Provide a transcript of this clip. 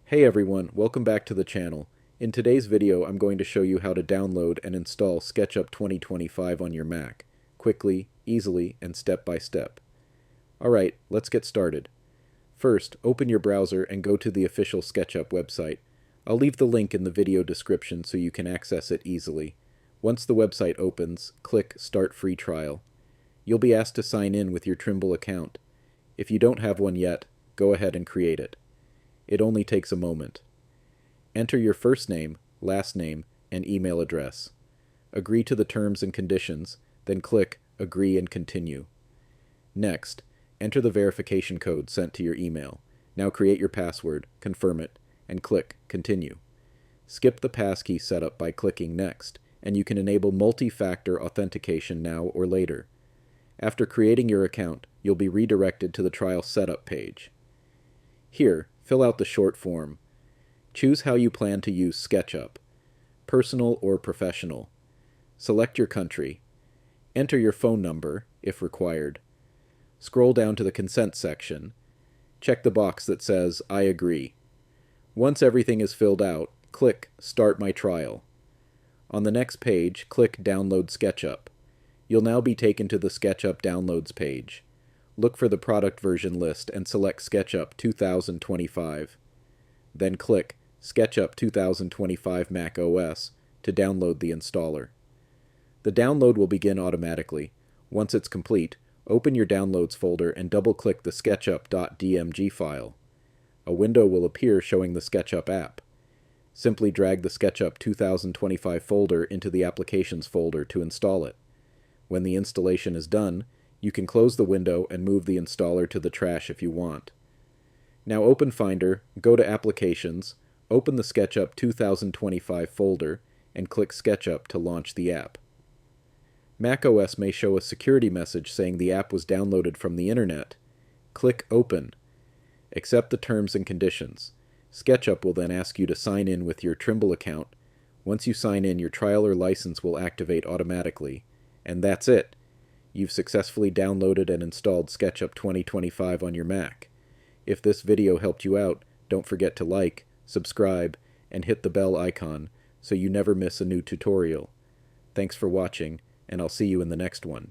Hey everyone, welcome back to the channel. In today's video, I'm going to show you how to download and install SketchUp 2025 on your Mac, quickly, easily, and step by step. Alright, let's get started. First, open your browser and go to the official SketchUp website. I'll leave the link in the video description so you can access it easily. Once the website opens, click Start Free Trial. You'll be asked to sign in with your Trimble account. If you don't have one yet, go ahead and create it. It only takes a moment. Enter your first name, last name, and email address. Agree to the terms and conditions, then click Agree and Continue. Next, enter the verification code sent to your email. Now create your password, confirm it, and click Continue. Skip the passkey setup by clicking Next, and you can enable multi-factor authentication now or later. After creating your account, you'll be redirected to the trial setup page. Here, fill out the short form. Choose how you plan to use SketchUp, personal or professional. Select your country. Enter your phone number, if required. Scroll down to the consent section. Check the box that says, I agree. Once everything is filled out, click Start My Trial. On the next page, click Download SketchUp. You'll now be taken to the SketchUp Downloads page. Look for the product version list and select SketchUp 2025. Then click SketchUp 2025 Mac OS to download the installer. The download will begin automatically. Once it's complete, open your Downloads folder and double-click the SketchUp.dmg file. A window will appear showing the SketchUp app. Simply drag the SketchUp 2025 folder into the Applications folder to install it. When the installation is done, you can close the window and move the installer to the trash if you want. Now open Finder, go to Applications, open the SketchUp 2025 folder, and click SketchUp to launch the app. macOS may show a security message saying the app was downloaded from the internet. Click Open. Accept the terms and conditions. SketchUp will then ask you to sign in with your Trimble account. Once you sign in, your trial or license will activate automatically. And that's it. You've successfully downloaded and installed SketchUp 2025 on your Mac. If this video helped you out, don't forget to like, subscribe, and hit the bell icon so you never miss a new tutorial. Thanks for watching, and I'll see you in the next one.